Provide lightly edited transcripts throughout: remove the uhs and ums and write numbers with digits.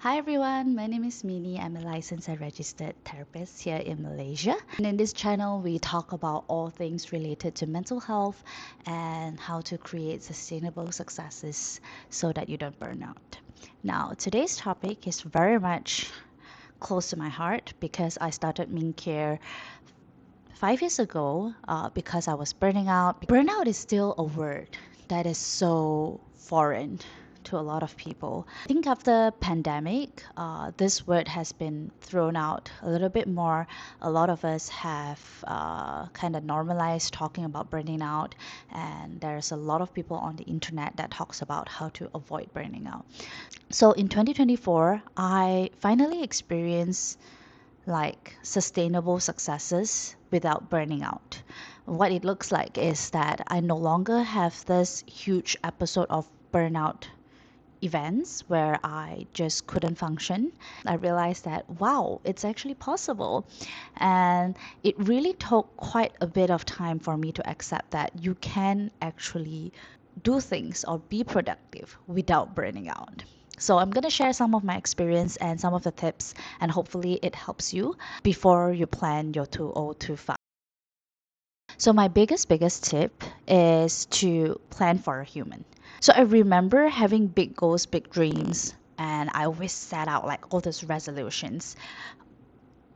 Hi everyone, my name is Mini. I'm a licensed and registered therapist here in Malaysia. And in this channel, we talk about all things related to mental health and how to create sustainable successes so that you don't burn out. Now, today's topic is very much close to my heart because I started Min Care 5 years ago because I was burning out. Burnout is still a word that is so foreign to a lot of people. I think after pandemic, this word has been thrown out a little bit more. A lot of us have kind of normalized talking about burning out, and there's a lot of people on the internet that talks about how to avoid burning out. So in 2024, I finally experienced like sustainable successes without burning out. What it looks like is that I no longer have this huge episode of burnout events where I just couldn't function. I realized that, wow, it's actually possible. And it really took quite a bit of time for me to accept that you can actually do things or be productive without burning out. So I'm going to share some of my experience and some of the tips, and hopefully it helps you before you plan your 2025. So my biggest tip is to plan for a human. So I remember having big goals, big dreams, and I always set out like all these resolutions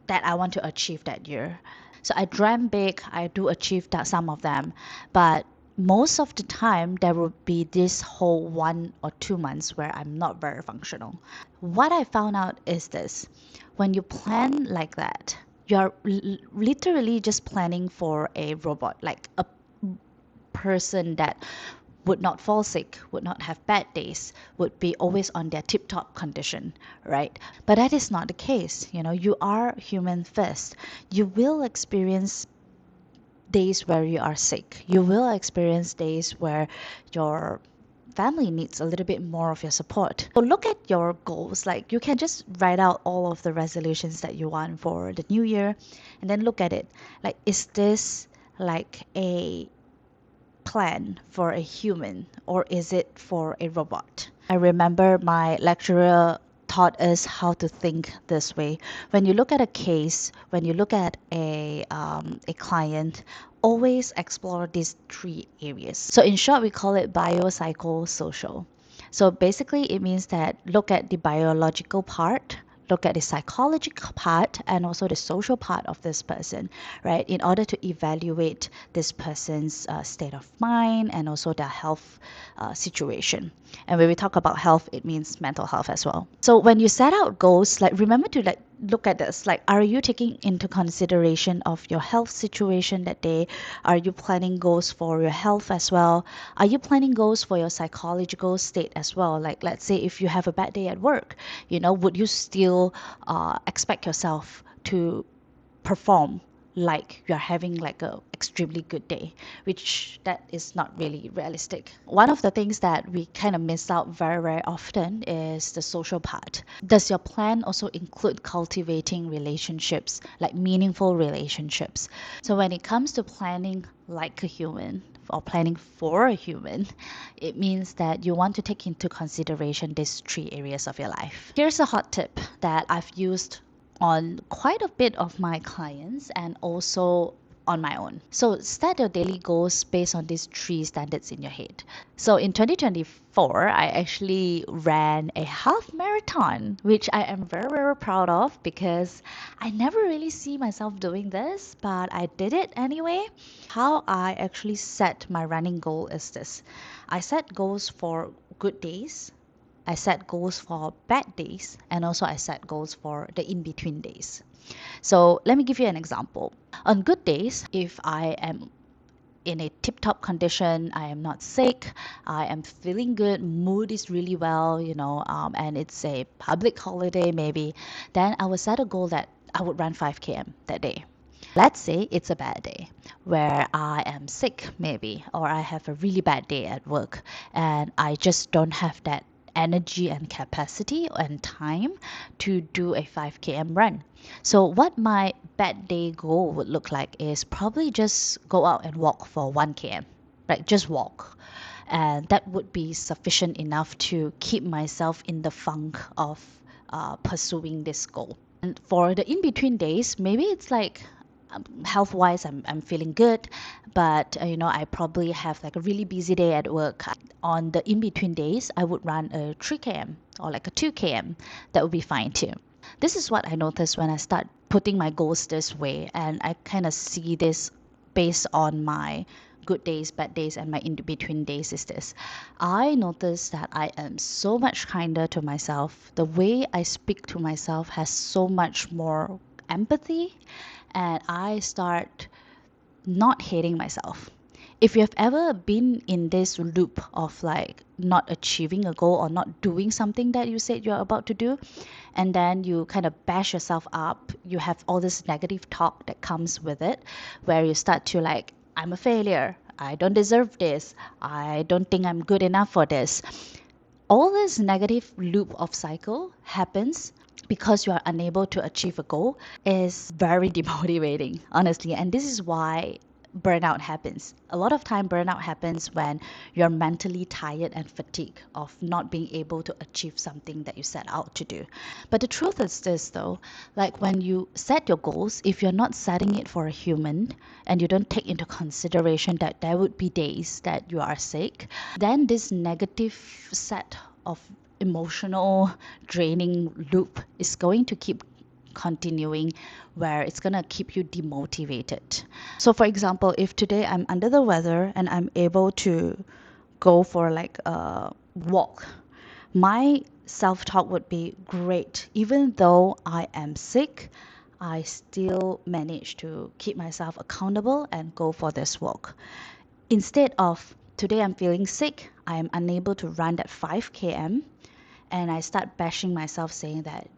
that I want to achieve that year. So I dream big, I do achieve that some of them, but most of the time there will be this whole 1 or 2 months where I'm not very functional. What I found out is this: when you plan like that, you're literally just planning for a robot, like a person that would not fall sick, would not have bad days, would be always on their tip top condition, right? But that is not the case. You know, you are human first. You will experience days where you are sick. You will experience days where your family needs a little bit more of your support. So look at your goals. Like you can just write out all of the resolutions that you want for the new year and then look at it. Like, is this like a plan for a human or is it for a robot? I remember my lecturer taught us how to think this way. When you look at a case, when you look at a client, always explore these three areas. So in short, we call it biopsychosocial. So basically, it means that look at the biological part, look at the psychological part, and also the social part of this person, right? In order to evaluate this person's state of mind and also their health situation. And when we talk about health, it means mental health as well. So when you set out goals, like remember to like look at this, like are you taking into consideration of your health situation that day? Are you planning goals for your health as well? Are you planning goals for your psychological state as well? Like let's say if you have a bad day at work, you know, would you still expect yourself to perform like you're having like a extremely good day, which that is not really realistic. One of the things that we kind of miss out very often is the social part. Does your plan also include cultivating relationships, like meaningful relationships? So when it comes to planning like a human or planning for a human, it means that you want to take into consideration these three areas of your life. Here's a hot tip that I've used on quite a bit of my clients and also on my own. So set your daily goals based on these three standards in your head. So in 2024, I actually ran a half marathon, which I am very proud of because I never really see myself doing this, but I did it anyway. How I actually set my running goal is this: I set goals for good days, I set goals for bad days, and also I set goals for the in between days. So let me give you an example. On good days, if I am in a tip top condition, I am not sick, I am feeling good, mood is really well, and it's a public holiday maybe, then I will set a goal that I would run 5 km that day. Let's say it's a bad day where I am sick, maybe, or I have a really bad day at work and I just don't have that energy and capacity and time to do a 5 km run. So, what my bad day goal would look like is probably just go out and walk for 1 km, like just walk. And that would be sufficient enough to keep myself in the funk of pursuing this goal. And for the in-between days, maybe it's like health-wise, I'm feeling good, but I probably have like a really busy day at work. On the in-between days, I would run a 3 km or like a 2 km. That would be fine too. This is what I noticed when I start putting my goals this way, and I kind of see this based on my good days, bad days, and my in-between days is this. I notice that I am so much kinder to myself. The way I speak to myself has so much more empathy, and I start not hating myself. If you have ever been in this loop of like not achieving a goal or not doing something that you said you're about to do, and then you kind of bash yourself up, you have all this negative talk that comes with it, where you start to like, I'm a failure, I don't deserve this, I don't think I'm good enough for this. All this negative loop of cycle happens because you are unable to achieve a goal is very demotivating, honestly. And this is why burnout happens. A lot of time burnout happens when you're mentally tired and fatigued of not being able to achieve something that you set out to do. But the truth is this though, like when you set your goals, if you're not setting it for a human and you don't take into consideration that there would be days that you are sick, then this negative set of emotional draining loop is going to keep continuing, where it's going to keep you demotivated. So for example, if today I'm under the weather and I'm able to go for like a walk, my self-talk would be, great, even though I am sick, I still manage to keep myself accountable and go for this walk. Instead of, today I'm feeling sick, I am unable to run that 5 km, and I start bashing myself, saying that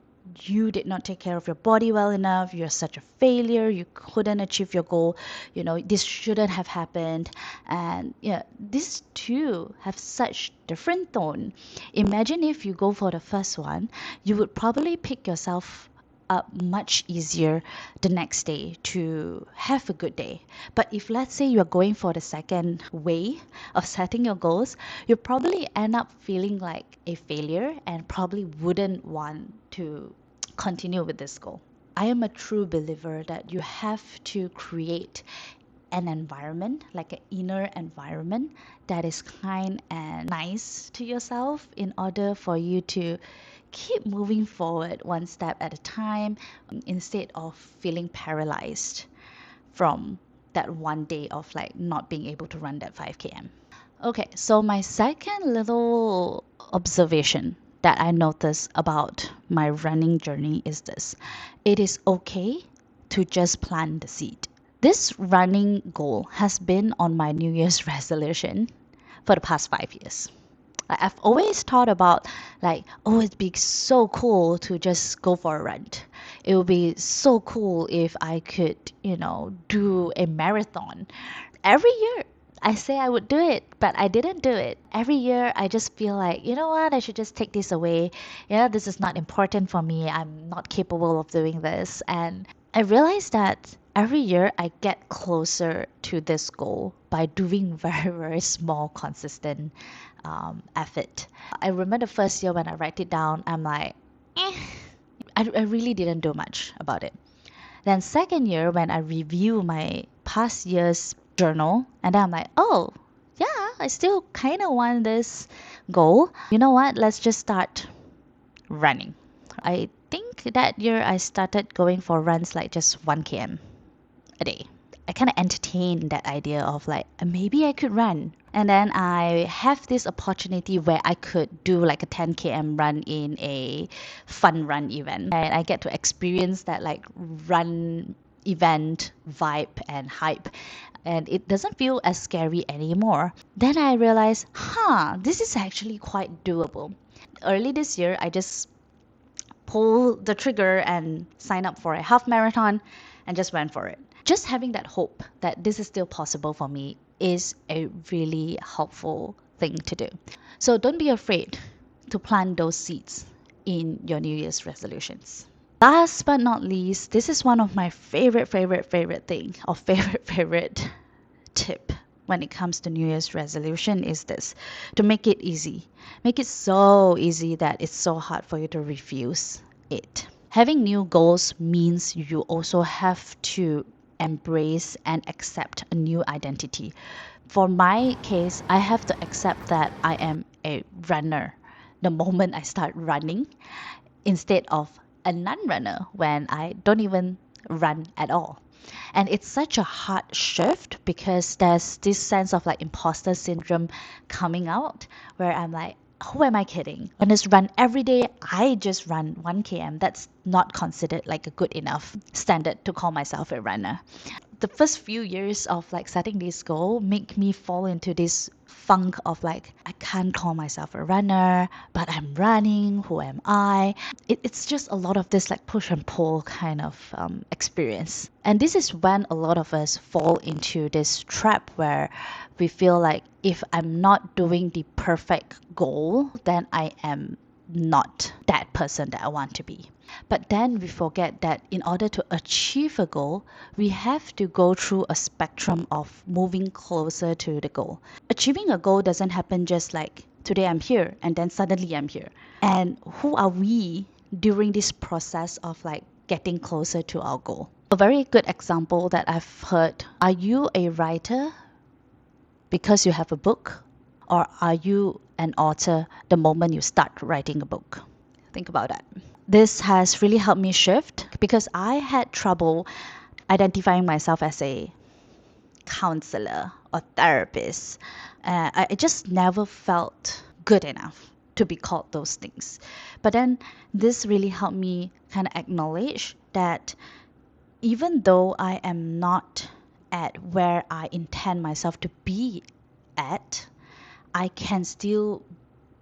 you did not take care of your body well enough, you're such a failure, you couldn't achieve your goal, this shouldn't have happened. And yeah, these two have such different tone. Imagine if you go for the first one, you would probably pick yourself up much easier the next day to have a good day. But if let's say you're going for the second way of setting your goals, you probably end up feeling like a failure and probably wouldn't want to continue with this goal. I am a true believer that you have to create an environment, like an inner environment that is kind and nice to yourself in order for you to keep moving forward one step at a time, instead of feeling paralyzed from that one day of like not being able to run that 5 km. Okay, so my second little observation that I noticed about my running journey is this. It is okay to just plant the seed. This running goal has been on my New Year's resolution for the past 5 years. I've always thought about like, oh, it'd be so cool to just go for a run. It would be so cool if I could, do a marathon. Every year I say I would do it, but I didn't do it. Every year I just feel like, you know what, I should just take this away. This is not important for me. I'm not capable of doing this. And I realized that every year I get closer to this goal by doing very, very small, consistent effort. I remember the first year when I write it down, I'm like, I really didn't do much about it. Then second year when I review my past year's journal, and then I'm like, oh, yeah, I still kind of want this goal. You know what? Let's just start running. I think that year I started going for runs like just 1 km a day. I kind of entertained that idea of like, maybe I could run. And then I have this opportunity where I could do like a 10 km run in a fun run event. And I get to experience that like run event vibe and hype. And it doesn't feel as scary anymore. Then I realized, this is actually quite doable. Early this year, I just pulled the trigger and signed up for a half marathon and just went for it. Just having that hope that this is still possible for me is a really helpful thing to do. So don't be afraid to plant those seeds in your New Year's resolutions. Last but not least, this is one of my favorite thing or favorite tip. when it comes to New Year's resolution is this: to make it easy. Make it so easy that it's so hard for you to refuse it. Having new goals means you also have to embrace and accept a new identity. For my case, I have to accept that I am a runner the moment I start running, instead of a non-runner when I don't even run at all. And it's such a hard shift because there's this sense of like imposter syndrome coming out, where I'm like, who am I kidding? When I just run every day, I just run 1 km. That's not considered like a good enough standard to call myself a runner. The first few years of like setting this goal make me fall into this funk of like, I can't call myself a runner, but I'm running. Who am I? It's just a lot of this like push and pull kind of experience. And this is when a lot of us fall into this trap where we feel like, if I'm not doing the perfect goal, then I am not that person that I want to be. But then we forget that in order to achieve a goal, we have to go through a spectrum of moving closer to the goal. Achieving a goal doesn't happen just like, today I'm here and then suddenly I'm here. And who are we during this process of like getting closer to our goal? A very good example that I've heard: are you a writer because you have a book, or are you an author the moment you start writing a book? Think about that. This has really helped me shift because I had trouble identifying myself as a counselor or therapist. I just never felt good enough to be called those things. But then this really helped me kind of acknowledge that even though I am not at where I intend myself to be at, I can still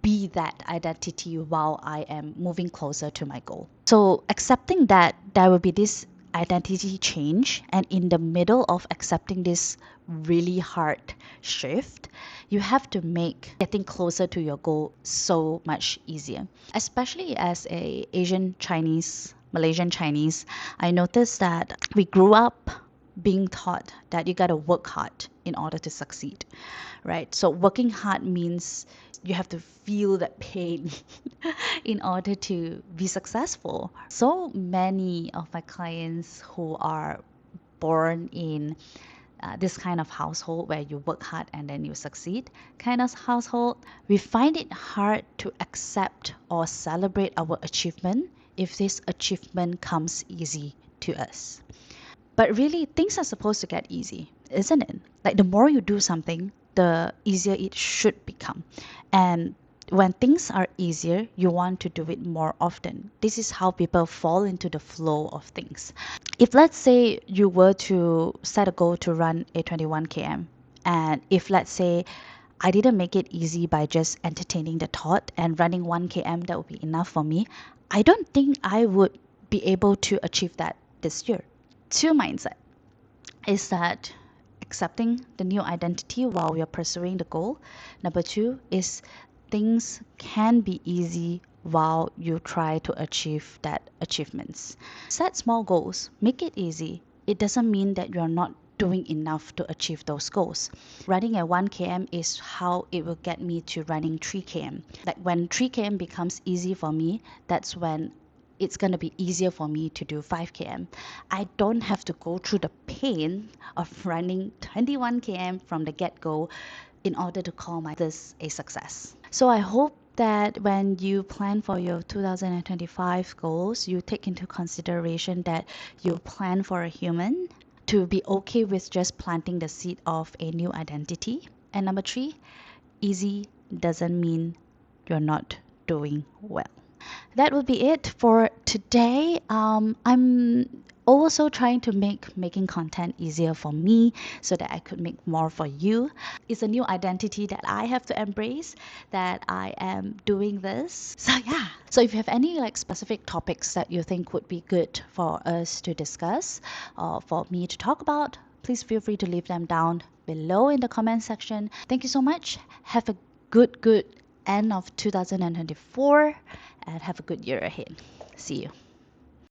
be that identity while I am moving closer to my goal. So accepting that there will be this identity change, and in the middle of accepting this really hard shift, you have to make getting closer to your goal so much easier. Especially as a Asian Chinese, Malaysian Chinese, I noticed that we grew up being taught that you got to work hard in order to succeed, right? So working hard means you have to feel that pain in order to be successful. So many of my clients who are born in this kind of household where you work hard and then you succeed kind of household, we find it hard to accept or celebrate our achievement if this achievement comes easy to us. But really, things are supposed to get easy, isn't it? Like the more you do something, the easier it should become. And when things are easier, you want to do it more often. This is how people fall into the flow of things. If let's say you were to set a goal to run a 21 km, and if let's say I didn't make it easy by just entertaining the thought and running 1 km, that would be enough for me, I don't think I would be able to achieve that this year. Two mindset is that accepting the new identity while we are pursuing the goal. Number two is things can be easy while you try to achieve that achievements. Set small goals, make it easy. It doesn't mean that you're not doing enough to achieve those goals. Running at 1 km is how it will get me to running 3 km. Like when 3 km becomes easy for me, that's when it's going to be easier for me to do 5 km. I don't have to go through the pain of running 21 km from the get-go in order to call this a success. So I hope that when you plan for your 2025 goals, you take into consideration that you plan for a human, to be okay with just planting the seed of a new identity. And number three, easy doesn't mean you're not doing well. That will be it for today. I'm also trying to make making content easier for me so that I could make more for you. It's a new identity that I have to embrace, that I am doing this. So yeah. So if you have any like specific topics that you think would be good for us to discuss or for me to talk about, please feel free to leave them down below in the comment section. Thank you so much. Have a good end of 2024 and have a good year ahead. See you.